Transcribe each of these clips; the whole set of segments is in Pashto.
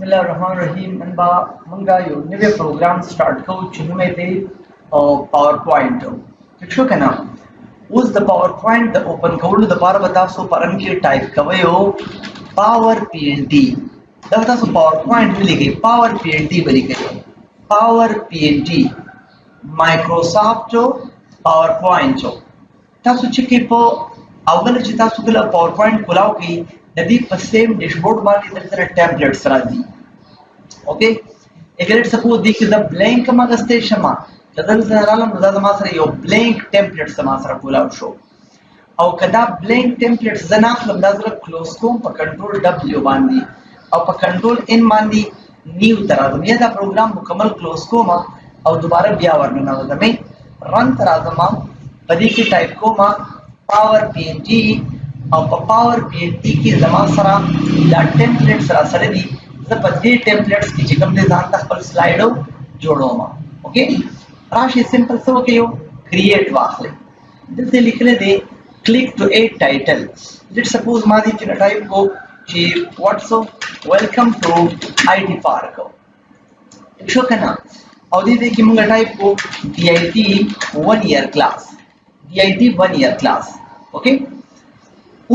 बिस्मिल्लाहिर्रहमानिर्रहीम नंबा मंगा यो नवे प्रोग्राम स्टार्ट को चुनुमे दे पावर पॉइंट ठीक शो कना उस द पावर पॉइंट द ओपन कोड द पार बता सो परम के टाइप कवयो पावर पीएनटी द बता सो पावर पॉइंट में लिखे पावर पीएनटी बरी करो पावर पीएनटी माइक्रोसॉफ्ट जो पावर पॉइंट जो تاسو چې کې په اول چې تاسو کله پاور پوینټ کولاو کی د دې په سیم ډیشبورډ باندې د سره ټیمپلیټس راځي اوکے اګر سپوز دې کې د بلانک ماګسته شمه کله زه رالم دا ما سره یو بلانک ټیمپلیټ سم سره کولاو شو او کدا بلانک ټیمپلیټ زنه خپل د سره کلوز کوم په کنټرول دبليو باندې او په کنټرول ان باندې نیو ترازم یا دا پروګرام مکمل کلوز کوم او دوباره بیا ورننه وځم رن ترازم پدې کې ټایپ کوما پاور پی ان ټي او په پاور پی ان ټي کې زما سره دا ټیمپلیټ سره دي زه په دې ټیمپلیټس کې چې کوم دي ځان ته خپل سلایډو جوړوم اوکې راشي سمپل څه وکيو کریټ واخلې دلته لیکل دي کلیک ټو اډ ټایټل لیټ سپوز ما دې چې ټایپ کو چې واتس ویلکم ټو آی ټي پارک شو کنه او دې کې موږ ټایپ کو डी आई टी 1 ایئر کلاس DIT 1 year class okay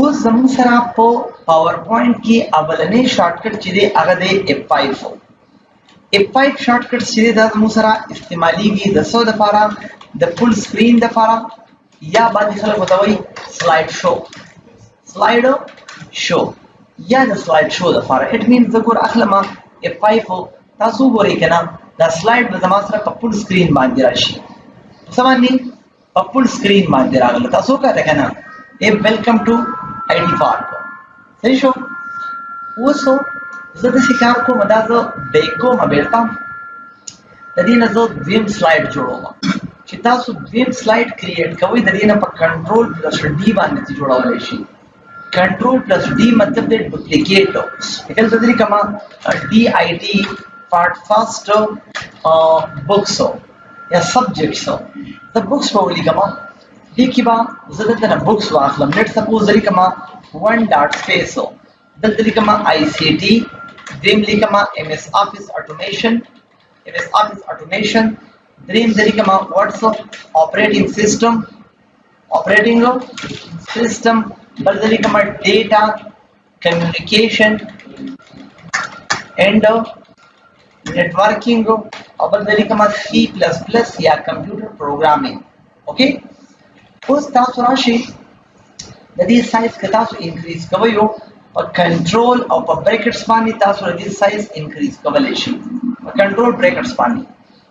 اوس زموږ سره په پاور پوینټ کې اولنې شارټکټ چې دی هغه دی F5 F5 شارټکټ چې دی دا زموږ سره استعماليږي د څو لپاره د فل سکرین لپاره یا باندې خلک وتوي سلاید شو یا د سلاید شو لپاره اټ مینز ذکر اخلمه F5 تاسو ګورئ کنه دا سلاید به زموږ سره په فل سکرین باندې راشي سمانی په فل سکرین باندې راغله تاسو کاته کنه ای ویلکم ټو آی ټی پارک صحیح شو اوسو زه د شکار کو مدازو بیکو مبیرتا د دې نه زه ویم سلاید جوړوم چې تاسو ویم سلاید کریټ کوئ د دې نه په کنټرول پلس ډی باندې جوړولای شي کنټرول پلس ډی مطلب د ډوپلیکیټ لیکل د دې کما D I T part first books या सब्जेक्ट्स the books په ولیکما دې کې با زه دلته نه books واخلم لیټ سپوز لیکما 1 ډاټ سپیس دلته لیکما آی سی ټي دیم لیکما ایم اس افیس اټومیشن دریم لیکما واتس اپریټینګ سیستم بل لیکما ډیټا کمیونیکیشن اینڈ networking او بل لیکما C++ یا کمپیوټر پروګرامینګ اوکے اوس تاسو راشي د دې سایز که تاسو انکریز کوئ په کنټرول او په بریکټس باندې تاسو د دې سایز انکریز کولای شي په کنټرول بریکټس باندې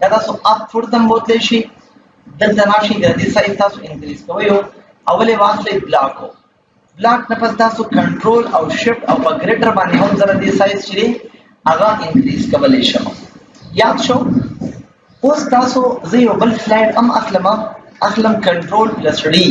دا تاسو اپ فورتم بوتلی شي دلته راشي د دې سایز تاسو انکریز کوئ اوله واخلې بلاک نه پس تاسو کنټرول او شفت او په ګریټر باندې هم زره دې سایز شي اغا انکریز کولای شم یاد شو اوس تاسو زه یو بل سلاید اخلم کنټرول پلس ډی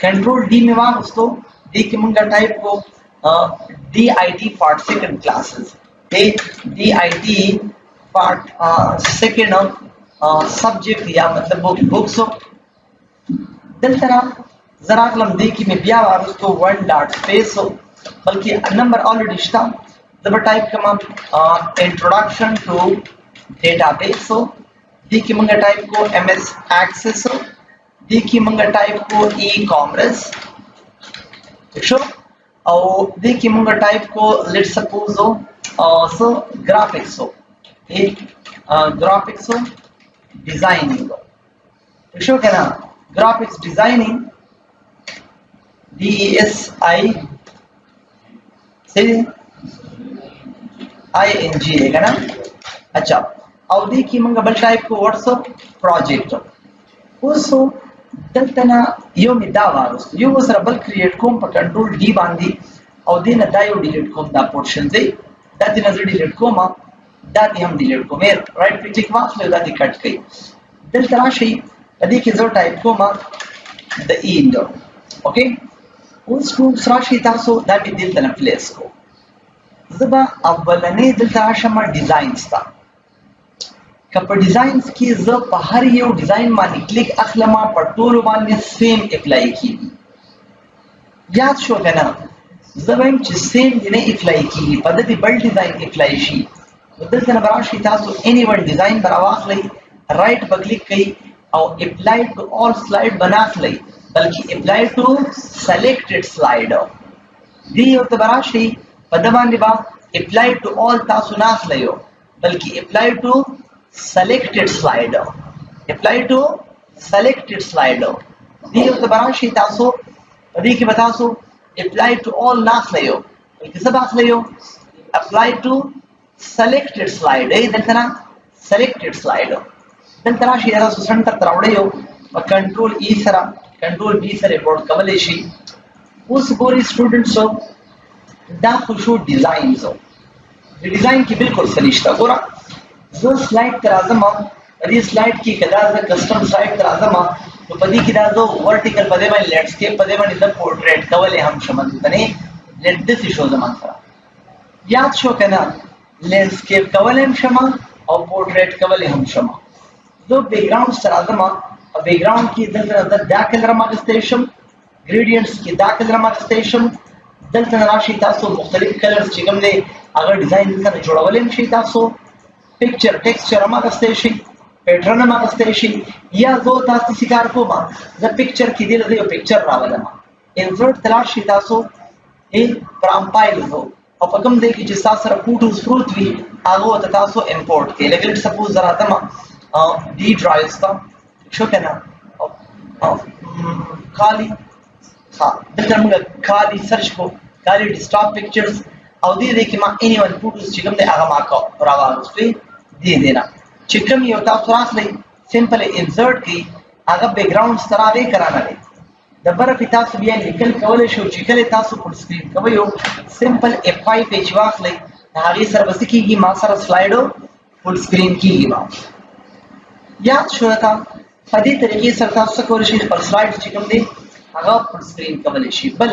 کنټرول ډی می واغستو دې کې مونږه ټایپ کو D I T part second classes D I T part second subject या मतलब बुक्स दलतरा जरा कलम दे की में बिया वारस्तो 1 डॉट स्पेस बल्कि नंबर ऑलरेडी स्टा जब टाइप कमा इंट्रोडक्शन टू डेटाबेस दी की मंगा टाइप को एमएस एक्सेस दी की मंगा टाइप को ई कॉमर्स शो और दी की मंगा टाइप को let suppose so graphics designing show कहना ग्राफिक्स डिजाइनिंग DSI से ING है ना अच्छा और देखिए मंगा बल टाइप को व्हाट्सएप प्रोजेक्ट उसो दलतना यो में दावा यो सर बल क्रिएट कोम पर कंट्रोल डी बांधी और दिन दायो डिलीट कोम दा पोर्शन दे दाती नजर डिलीट कोमा दाती हम डिलीट को मेर राइट पे क्लिक वास ले दाती कट गई दल तराशी देखिए जो type comma the end okay उस को सराशी तासो दाती दिल तना प्लेस को زبا اولنې دلته شمه ډیزاینز تا کپ ډیزاینز کې زه په هر یو ډیزاین باندې کلیک اخلم په ټول باندې سیم اپلای کیږي یاد شو کنه زه وایم چې سیم نه اپلای کیږي په دې بل ډیزاین اپلای شي دلته نه براشي تاسو any one design برا واخلئ رائټ به کلیک کړئ او apply to all slide بناخلئ بلکې apply to selected slide دی یو ته براشي په د باندې با apply to all تاسو ناخلئ بلکې apply to selected slide apply to selected slide دی یو ته براشي تاسو په دې کې به تاسو apply to all ناخلئ بلکې څه باخلئ apply to selected slide دلته نه selected slide دلته راشي تاسو سنټر ته راوړئ او کنټرول ای سره کنټرول بی سره ریپورټ کولای شي اوس ګوري سټوډنټسو دا خو شو ډیزاینز د ډیزاین کې بالکل سلیشته ګوره زه سلایډ ته راځم په دې سلایډ کې کدا زه کسٹم سلایډ ته راځم نو په دې کې دا زه ورټیکل په دې باندې لینډسکیپ په دې باندې د پورټریټ کولای هم شمن کنه لټ دې شو زمان سره یاد شو کنه لینډسکیپ کولای هم شمه او پورټریټ کولای هم شمه زه بیک ګراوند سره راځم او بیک ګراوند کې دلته دا کلر ماګستیشن ګریډینټس کې دا کلر ماګستیشن دلته راشي تاسو مختلف کلرز چې کوم دي هغه ډیزاین سره جوړولای شي تاسو پکچر ټیکسچر ماګستیشن پیټرن ماګستیشن یا زه تاسو سکار کوم زه پکچر کې دی یو پکچر راولم انسرټ تلاشي تاسو فرام فایل زو او په کوم دی کې چې تاسو سره فوټوز پروت وي هغه ته تاسو امپورټ کې لکه سپوز راځم D drives था शो कहना खाली हाँ दलते हम खाली सर्च को खाली डिस्टॉप पिक्चर्स और दे दे कि माँ एनीवन फोटोज चिकम दे आगा मार्क और आवाज उस पे दे देना चिकम ये होता सुरास ले सिंपल इंसर्ट की आगा बैकग्राउंड सरावे कराना ले दबर पिता सुबिया निकल कवले शो चिकल तासु फुल स्क्रीन कवयो सिंपल F5 पेज वाक ले नारी सर्वस की माँ सारा स्लाइडो फुल स्क्रीन की माँ याद شو تا په دې طریقې سره تاسو کولای شئ خپل سلایډ چې کوم دي هغه فل سکرین کولای شئ بل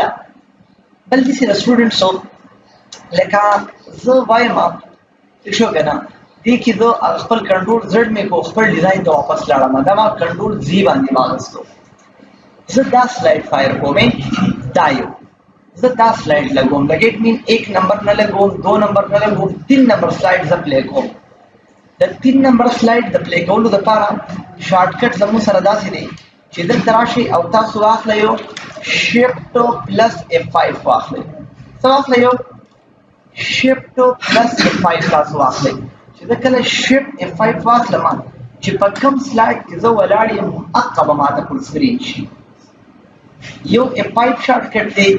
دې سره سټوډنټسو لکه زه وایم شو کنه دې کې زه خپل کنټرول زد مې کو خپل ډیزاین ته واپس لاړم دا ما کنټرول زی باندې واغستو زه دا سلایډ فایر کوم دا یو زه دا سلایډ لګوم لګیټ مین 1 نمبر نه لګوم 2 نمبر نه لګوم 3 نمبر سلایډ زه پلی کوم د 3 نمبر سلایډ د پلی کولو لپاره شارټکټ زموږ سره داسې دی چې دلته راشي او تاسو واخلئ شیفټ پلس F5 واخلئ څه واخلئ شیفټ پلس F5 تاسو واخلئ چې دا کله شیفټ F5 واخلم چې په کوم سلایډ کې زه ولاړ یم هغه به ماته فل سکرین شي یو F5 شارټکټ دی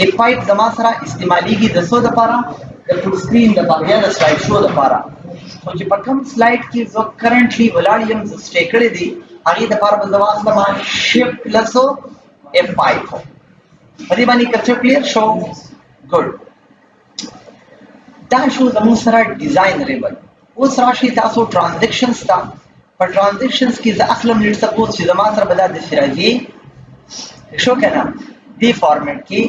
F5 زما سره استعمالیږي د څه لپاره د فل سکرین لپاره یا د سلایډ شو لپاره خو چې په کوم سلایډ کې زه کرنټلی ولاړ یم زه سټې کړی دی هغې دپاره به زه واخلم شیفټ پلس F5 په دې باندې کلچر کلیر شو ګډ دا شو زموږ سره ډیزاینریبل اوس راشي تاسو ټرانزیکشنز ته په ټرانزیکشنز کې زه اخلم لیټ سپوز چې زما سره به دا داسې راځي شو که نه دې فارمیټ کې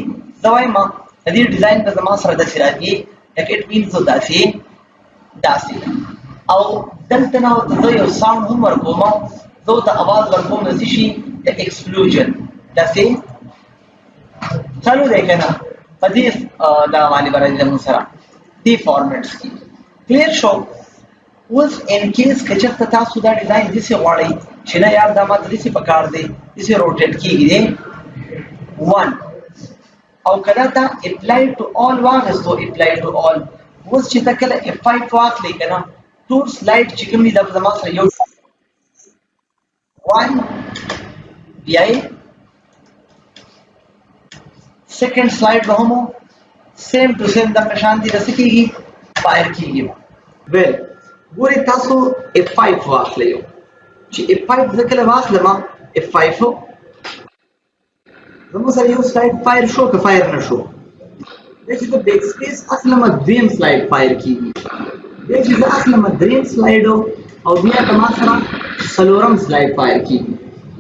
زه وایم د دې ډیزاین به زما سره داسې راځي لکه اټ مینز زه داسې او دلته نه زه یو ساوند هم ورکوم زه ته اواز ورکوم د څه شي د ایکسپلوژن داسې چالو دی که نه په دې دا باندې به راځي زموږ سره دې فارمیټس کې کلیر شو اوس ان کیس که چېرته تاسو دا ډیزاین داسې غواړئ چې نه یار دا ماته داسې پکار دی داسې روټیټ کېږي دی 1 او کله دا اپلای ټو آل واخیستو اپلای ټو آل اوس چې ته کله F5 واخلې که نه ټول سلایډ چې کوم دي دا به زما سره یو 1 بیا یې سیکنډ سلایډ به هم سیم ټو سیم دغه شان دي داسې کېږي فایر کېږي ویل ګورې تاسو F5 واخلئ چې F5 زه کله واخلم F5 زموږ سره یو سلایډ فایر شو که فایر نه شو دا چې د بیک سپیس اخلم دویم سلایډ فایر کېږي دا چې زه اخلم دریم سلایډ او بیا که ما سره څلورم سلایډ فایر کېږي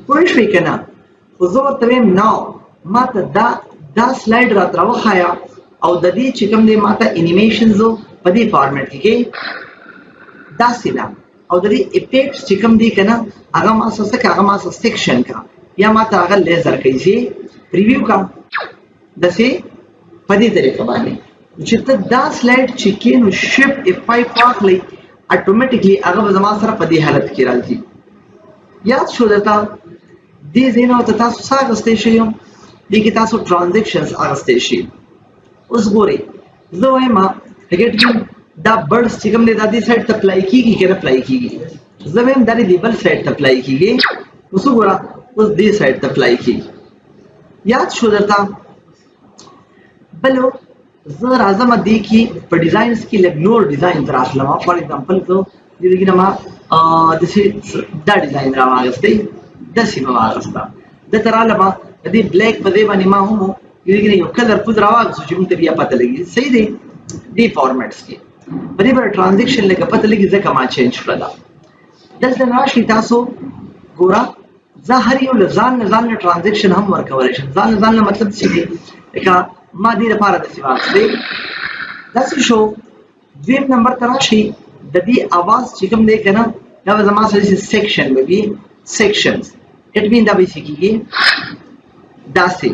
پوه شوې که نه خو زه ورته وایم نو ما ته دا سلایډ راته راوښایه او د دې چې کوم دی ما ته انیمیشنز په دې فارمیټ کې کې داسې ده او د دې افیکټس چې کوم دی که نه هغه ما څه که هغه ما څه سیکشن کا یا ما ته هغه لیزر کوي چې پریویو کا داسې په دې طریقه باندې چې ته دا سلایډ چې کې نو شفټ F5 واخلې اتوماتیکلی هغه به زما سره په دې حالت کې راځي. یاد شو درته دې ځای نه ورته تاسو څه اخیستی شئ دې کې تاسو ټرانزیکشنز اخیستی شئ. اوس ګورئ زه وایم هګټ دا برډس چې کوم دی دا دې سایډ ته پلای کېږي که نه پلای کېږي. زه وایم دا دې بل سایډ ته پلای کېږي. اوس وګوره اوس دې سایډ ته پلای کېږي. یاد شو درته بلو زه راځم دې کې په ډیزاینز کې لږ نور ډیزاین راخلم. فار ایگزامپل زه دې کې نه ما داسې دا ډیزاین راواخیستی داسې مې واخیسته دلته رالم د دې بلیک په ځای باندې ما هم دې کې یو کلرفول راواخیستو چې موږ ته بیا پته لګي. صحیح دی دې فارمیټس کې په دې باندې ټرانزیکشن لږه پته لګي ځکه ما چینج کړله. دلته راشئ تاسو ګوره زه هر یو له ځان نه ټرانزیکشن هم ورکولی شم. ځان نه مطلب څه دی لکه ما دې لپاره داسې واخیستی داسې شو. دویم نمبر ته راشئ د دې اواز چې کوم دی که نه دا به زما سره سیکشن به وي سیکشنز اټ مین دا به یې څه کېږي داسې.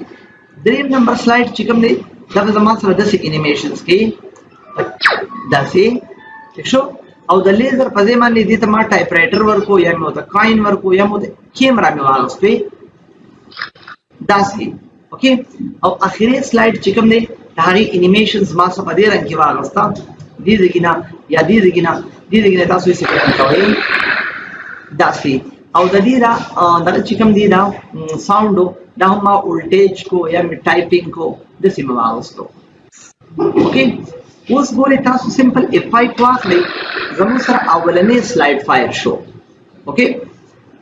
دریم نمبر سلایډ چې کوم دی دا به زما سره داسې انیمیشنز کې داسې ٹھیک شو. او د لیزر په ځای باندې دې ته ما ټایپ رایټر ورکو یا مې ورته کاین ورکو یا مې ورته کیمرا مې واخیستې داسې اوکې. او اخري سلایډ چې کوم دی د هغې انیمیشنز ما څه په دې رنګ کې واخیسته دې ځای کې نه یا دې ځای کې نه دې ځای کې نه تاسو یې سیپریټ کوئ داسې. او د دې دا دغه چې کوم دی دا ساوند دا هم ما ولټیج کو یا مې ټایپینګ کو داسې مې واخیستو اوکې. اوس ګورئ تاسو سمپل F5 واخلئ زموږ سره اولنی سلایډ فایر شو اوکې.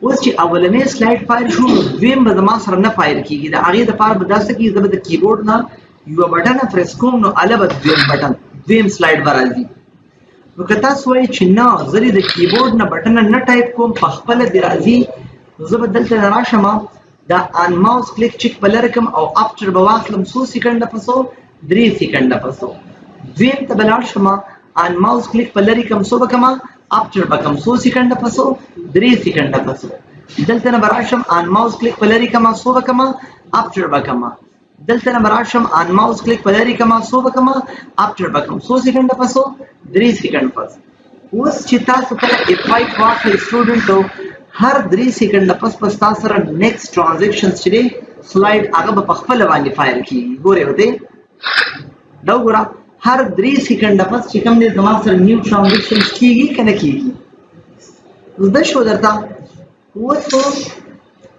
اوس چې اولنی سلایډ فایر شو نو دویم به زما سره نه فایر کېږي. د هغې دپاره به داسې کېږي زه به د کیبورډ نه یوه بټنه پریس کوم نو هله به دویم سلایډ به راځي. نو که تاسو وایئ چې نه زه د کیبورډ نه بټنه نه ټایپ کوم په خپله دې راځي نو زه به دلته نه راشم دا آن ماوس کلیک چیک به لرې کړم او اپچر به واخلم څو سیکنډه په څو 3 سیکنډه په څو. دویم ته به لاړ شم آن ماوس کلیک په لرې کړم څو به کړم اپچر به کړم څو سیکنډه په څو 3 سیکنډه په څو. دلته نه به راشم آن ماوس کلیک په لرې کړم څو به کړم اپچر به کړم. دلته نه به راشم آن ماوس کلیک په لرې کړم څو به کړم اپچر به کړم څو سیکنډه په څو 3 سیکنډ په څو. اوس چې تاسو کله F5 واخلئ سټوډنټو هر 3 سیکنډه پس تاسو سره نیکسټ ټرانزیکشنز چې دی سلایډ هغه به په خپله باندې فایر کېږي. ګورئ ورته دا وګوره هر 3 سیکنډه پس چې کوم دی زما سره نیو ټرانزیکشنز کېږي که نه کېږي. زده شو درته. اوس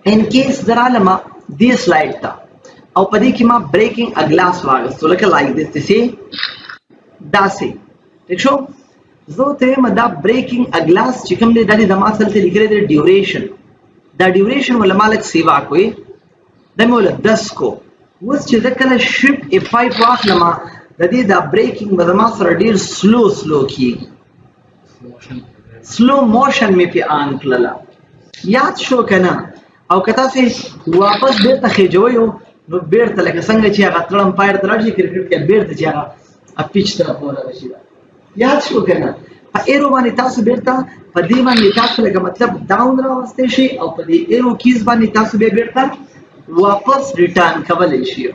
ان کیس زه رالم دې سلایډ ته او په دې کې ما بریکینګ ا ګلاس واخیستو لکه لایک دس داسې داسې ٹھیک شو. زه ورته وایم دا بریکینګ ا ګلاس چې کوم دی دا دې زما هلته لیکلی دی ډیوریشن دا ډیوریشن وله ما لږ سیوا کوئ دا مې وله 10 کو. اوس چې زه کله شفټ F5 واخلم د دې دا بریکینګ به زما سره ډېر سلو کېږي. سلو موشن مې پې آن کړله. یاد شو که نه. او که تاسې واپس بیرته خېجوئ نو بیرته لکه څنګه چې هغه تړم پایر ته راشي کرکټ کې بیرته چې هغه پیچ طرف ورغه شي. یاد شو که نه. په ایرو باندې تاسو بیرته په دې باندې تاسو لکه مطلب ډاون راوستی شي او په دې ایرو کیز باندې تاسو بیا بیرته واپس ریټرن کولی شي.